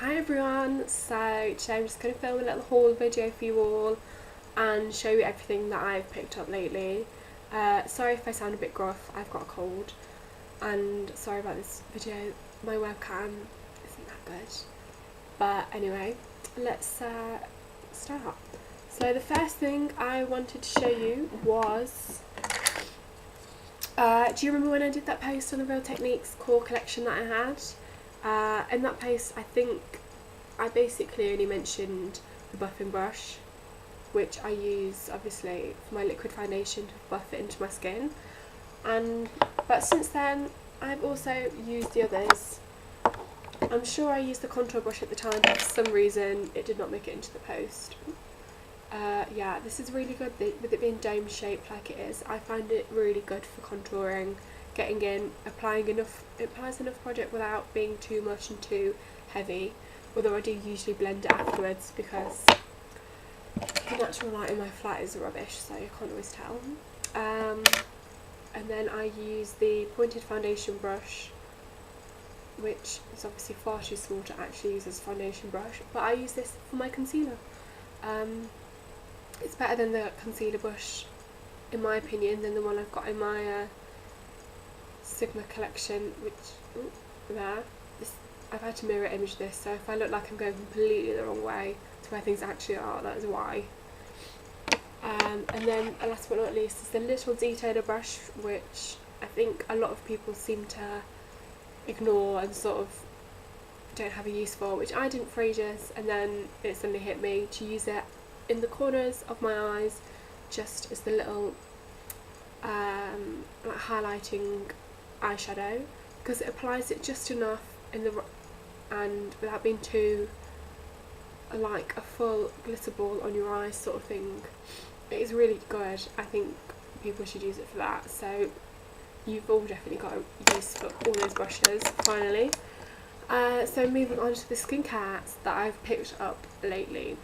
Hi everyone, so today I'm just going to film a little haul video for you all and show you everything that I've picked up lately. Sorry if I sound a bit gruff, I've got a cold, and sorry about this video, my webcam isn't that good. But anyway, let's start. So the first thing I wanted to show you was, do you remember when I did that post on the Real Techniques core collection that I had? In that post I think I basically only mentioned the buffing brush, which I use obviously for my liquid foundation to buff it into my skin, but since then I've also used the others. I'm sure I used the contour brush at the time, but for some reason it did not make it into the post. Yeah, this is really good with it being dome shaped like it is. I find it really good for contouring, getting in, applying enough, it applies enough product without being too much and too heavy, although I do usually blend it afterwards because the natural light in my flat is rubbish, so you can't always tell. And then I use the pointed foundation brush, which is obviously far too small to actually use as a foundation brush, but I use this for my concealer. It's better than the concealer brush, in my opinion, than the one I've got in my Sigma collection, which I've had to mirror image this, so if I look like I'm going completely the wrong way to where things actually are, that is why. And then last but not least is the little detailer brush, which I think a lot of people seem to ignore and sort of don't have a use for, which I didn't for ages, and then it suddenly hit me to use it in the corners of my eyes, just as the little like highlighting eyeshadow, because it applies it just enough in the and without being too like a full glitter ball on your eyes sort of thing. It is really good. I think people should use it for that. So you've all definitely got a use for all those brushes finally. So moving on to the skincare that I've picked up lately.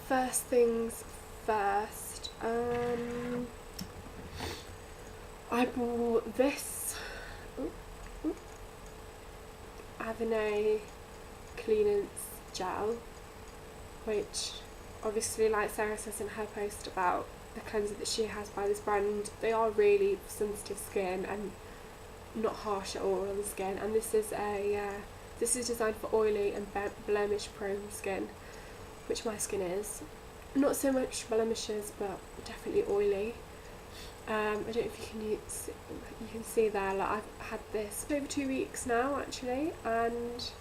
First things first, I bought this Avéne clearance gel, which obviously, like Sarah says in her post about the cleanser that she has by this brand, they are really sensitive skin and not harsh at all on the skin, and this is designed for oily and blemish prone skin, which my skin is. Not so much blemishes, but definitely oily. I don't know if you can see there, like I've had this for over 2 weeks now actually, and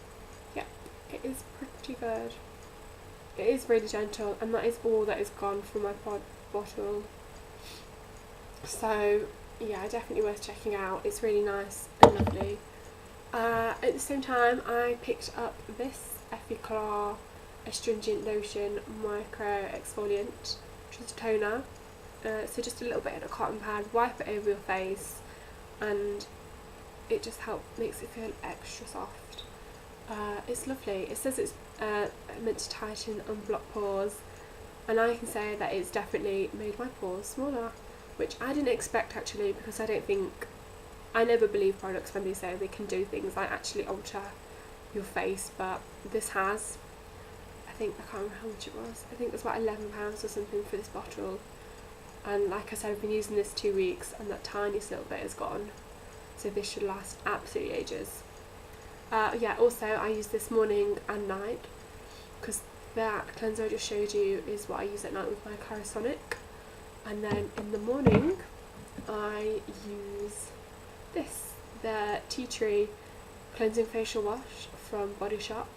yeah, it is pretty good. It is really gentle, and that is all that is gone from my bottle. So yeah, definitely worth checking out. It's really nice and lovely. At the same time, I picked up this Effaclar Astringent Lotion Micro Exfoliant, which is a toner. So just a little bit in a cotton pad, wipe it over your face, and it just makes it feel extra soft. It's lovely. It says it's meant to tighten and block pores, and I can say that it's definitely made my pores smaller, which I didn't expect actually, because I never believe products when they say they can do things like actually alter your face, but this has. I can't remember how much it was. I think it was about £11 or something for this bottle. And like I said, I've been using this 2 weeks and that tiniest little bit is gone. So this should last absolutely ages. Yeah, also I use this morning and night, because that cleanser I just showed you is what I use at night with my Clarisonic. And then in the morning I use this, the Tea Tree Cleansing Facial Wash from Body Shop.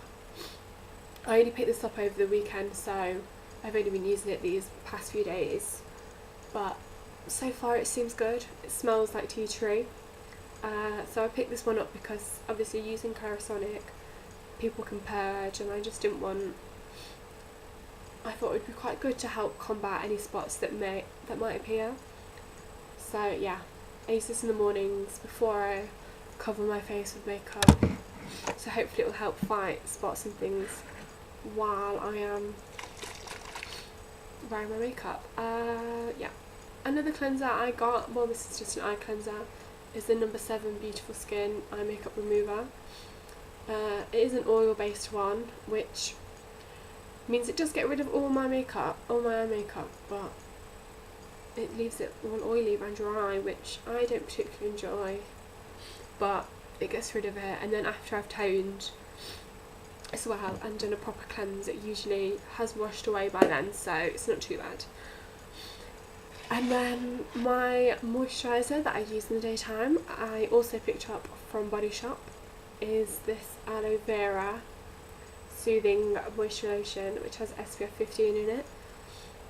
I only picked this up over the weekend, so I've only been using it these past few days, but so far it seems good. It smells like tea tree, so I picked this one up because obviously using Clarisonic, people can purge, and I just didn't want, I thought it would be quite good to help combat any spots that might appear. So yeah, I use this in the mornings before I cover my face with makeup, so hopefully it will help fight spots and things while I am wearing my makeup. Yeah, another cleanser I got, well this is just an eye cleanser, is the No. 7 Beautiful Skin Eye Makeup Remover. It is an oil based one, which means it does get rid of all my makeup, but it leaves it all oily and dry, which I don't particularly enjoy, but it gets rid of it. And then after I've toned as well and done a proper cleanse, it usually has washed away by then, so it's not too bad. And then my moisturiser that I use in the daytime, I also picked up from Body Shop, is this Aloe Vera Soothing Moisture Lotion, which has SPF 15 in it,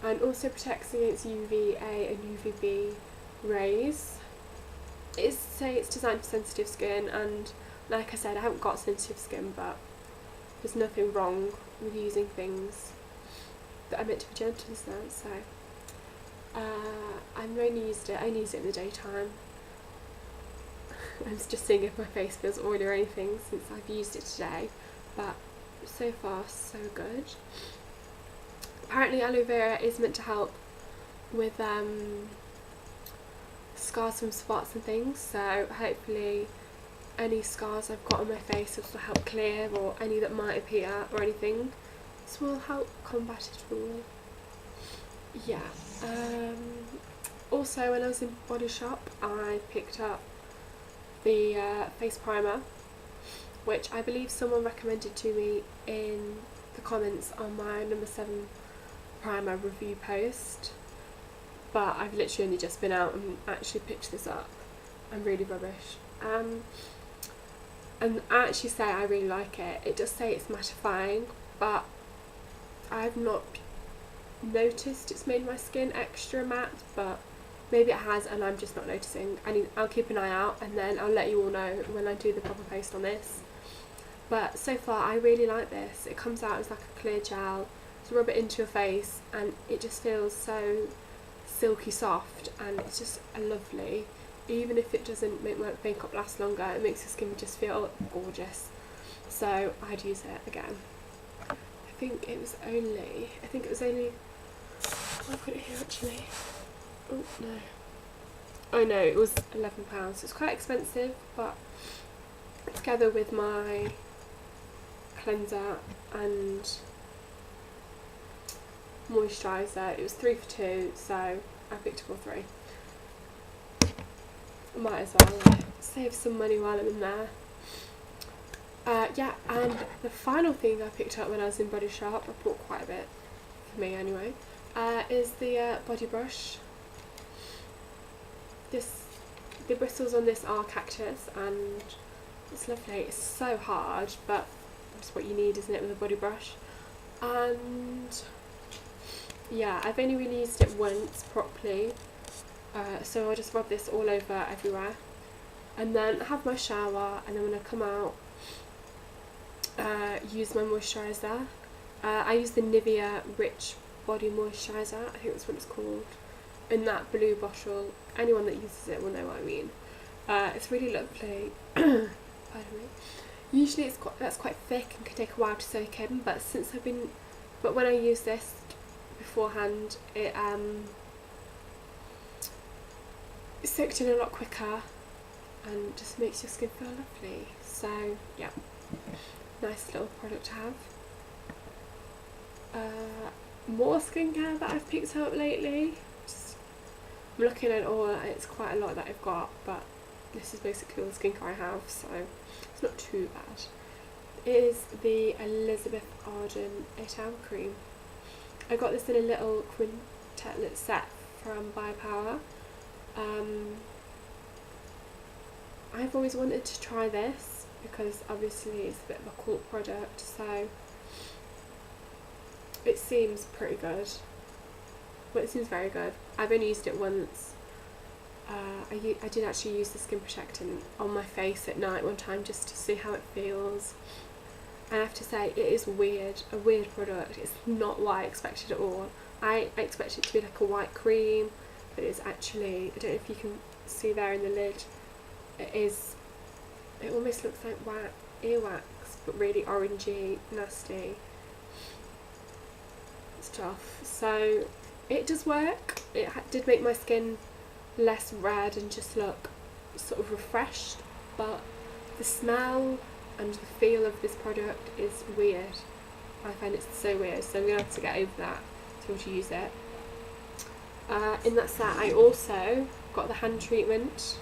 and also protects against UVA and UVB rays. It's designed for sensitive skin, and like I said, I haven't got sensitive skin, but there's nothing wrong with using things that are meant to be gentle and stuff, so I only used it in the daytime. I'm just seeing if my face feels oily or anything since I've used it today, but so far so good. Apparently aloe vera is meant to help with scars from spots and things, so hopefully any scars I've got on my face will help clear, or any that might appear or anything. This will help combat it all. Yeah. Also, when I was in Body Shop, I picked up the face primer, which I believe someone recommended to me in the comments on my number 7 primer review post, but I've literally only just been out and actually picked this up. I'm really rubbish. And I actually say I really like it. It does say it's mattifying, but I've not noticed it's made my skin extra matte, but maybe it has and I'm just not noticing. I'll keep an eye out, and then I'll let you all know when I do the proper post on this. But so far I really like this. It comes out as like a clear gel to rub it into your face, and it just feels so silky soft, and it's just lovely. Even if it doesn't make my makeup last longer, it makes your skin just feel gorgeous. So I'd use it again. I think it was only, I've got it here actually. Oh no. Oh no, it was £11. It's quite expensive, but together with my cleanser and moisturiser, it was 3 for 2, so I picked up all 3. Might as well save some money while I'm in there. Yeah, and the final thing I picked up when I was in Body Shop, I bought quite a bit for me anyway, is the body brush. The bristles on this are cactus, and it's lovely. It's so hard, but that's what you need, isn't it, with a body brush? And yeah, I've only really used it once properly, so I'll just rub this all over everywhere, and then have my shower, and then when I come out, use my moisturiser. I use the Nivea Rich Body Moisturiser, I think that's what it's called, in that blue bottle. Anyone that uses it will know what I mean. It's really lovely. Pardon me. Usually that's quite thick and can take a while to soak in, but when I use this beforehand, it soaked in a lot quicker and just makes your skin feel lovely. So yeah, nice little product to have. More skincare that I've picked up lately. I'm looking at it all, it's quite a lot that I've got, but this is basically all the skincare I have, so it's not too bad. It is the Elizabeth Arden 8-hour cream. I got this in a little Quintetlet set from Biopower. I've always wanted to try this because obviously it's a bit of a cult product, so it seems pretty good. Well, it seems very good. I've only used it once. I did actually use the skin protectant on my face at night one time just to see how it feels. And I have to say, it is a weird product. It's not what I expected at all. I expected it to be like a white cream, but it's actually, I don't know if you can see there in the lid, it almost looks like earwax, but really orangey, nasty stuff. So it does work. It did make my skin less red and just look sort of refreshed, but the smell and the feel of this product is weird. I find it so weird, so I'm going to have to get over that to be able to use it. In that set I also got the hand treatment,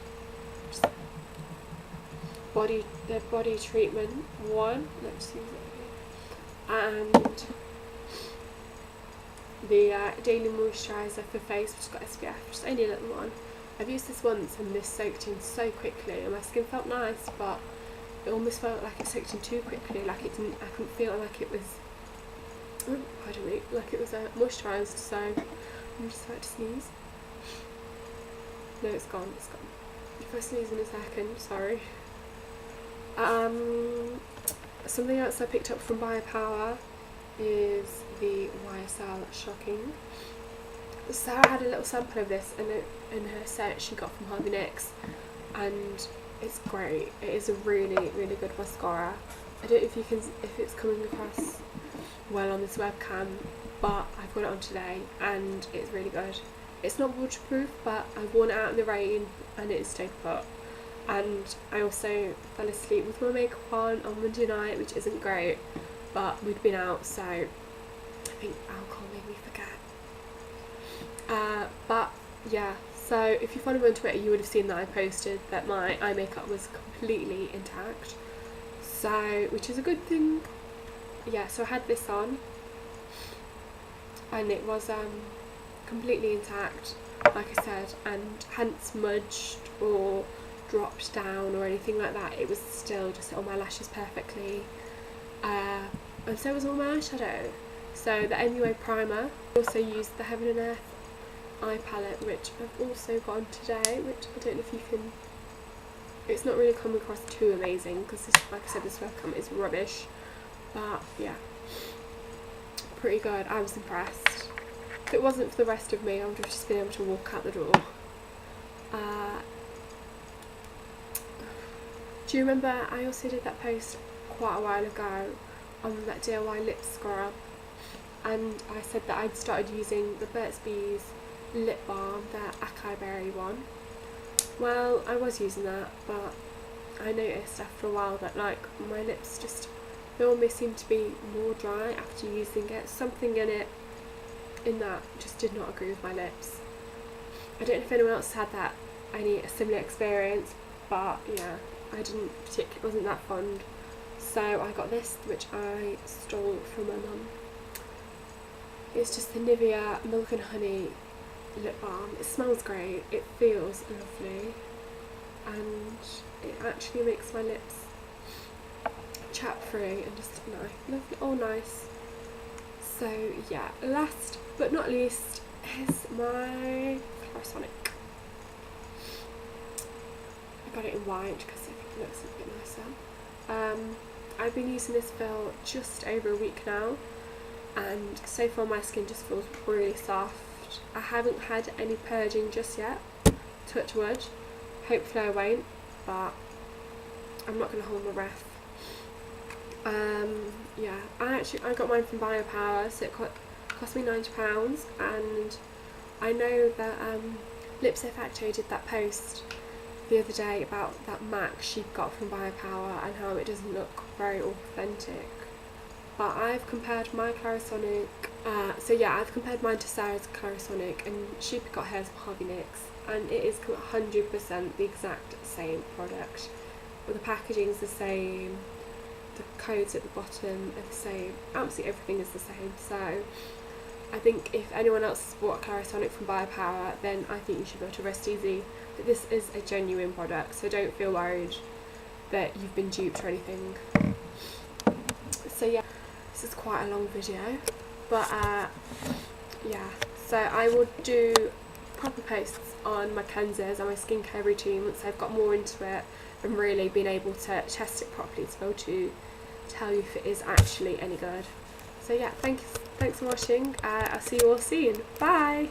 the body treatment one, let's use it here, and the daily moisturiser for face, which has got SPF, just only a little one. I've used this once and this soaked in so quickly and my skin felt nice, but it almost felt like it soaked in too quickly, like it didn't, I couldn't feel like it was, pardon me, like it was moisturised, so I'm just about to sneeze. No, it's gone, it's gone. If I sneeze in a second, sorry. Something else I picked up from Biopower is the YSL Shocking. Sarah had a little sample of this in her set she got from Harvey Nicks, and it's great. It is a really, really good mascara. I don't know if it's coming across well on this webcam, but I've got it on today and it's really good. It's not waterproof, but I've worn it out in the rain and it is stayed put. And I also fell asleep with my makeup on Monday night, which isn't great, but we'd been out, so I think alcohol made me forget. But yeah, so if you follow me on Twitter, you would have seen that I posted that my eye makeup was completely intact, so which is a good thing. Yeah, so I had this on and it was completely intact, like I said, and hadn't smudged or dropped down or anything like that. It was still just on my lashes perfectly, and so was all my eyeshadow. So the MUA primer, I also used the Heaven and Earth eye palette, which I've also got on today, which I don't know if you can, it's not really come across too amazing because this, like I said, this webcam is rubbish, but yeah, pretty good. I was impressed. If it wasn't for the rest of me, I would have just been able to walk out the door. Do you remember I also did that post quite a while ago on that DIY lip scrub, and I said that I'd started using the Burt's Bees lip balm, the acai berry one. Well, I was using that, but I noticed after a while that like my lips just, they almost seemed to be more dry after using it. Something in that just did not agree with my lips. I don't know if anyone else had that, a similar experience, but yeah, I wasn't that fond. So I got this, which I stole from my mum. It's just the Nivea Milk and Honey lip balm. It smells great, it feels lovely, and it actually makes my lips chap free and just nice, lovely, all nice. So yeah, last but not least is my Clarisonic. I got it in white because I think it looks a bit nicer. I've been using this for just over a week now, and so far my skin just feels really soft. I haven't had any purging just yet, touch wood. Hopefully I won't, but I'm not going to hold my breath. Yeah, I got mine from Biopower, so it cost me £90, and I know that Lips de Facto did that post the other day about that MAC she got from Biopower and how it doesn't look very authentic. But I've compared my Clarisonic, so yeah, I've compared mine to Sarah's Clarisonic, and she got hers from Harvey Nicks, and it is 100% the exact same product. Well, the packaging is the same, the codes at the bottom are the same, absolutely everything is the same. So I think if anyone else has bought a Clarisonic from Biopower, then I think you should be able to rest easy that this is a genuine product, so don't feel worried that you've been duped or anything. So yeah, this is quite a long video, but yeah, so I will do proper posts on my cleansers and my skincare routine once I've got more into it and really been able to test it properly to be able to tell you if it is actually any good. So yeah, thanks for watching. I'll see you all soon. Bye!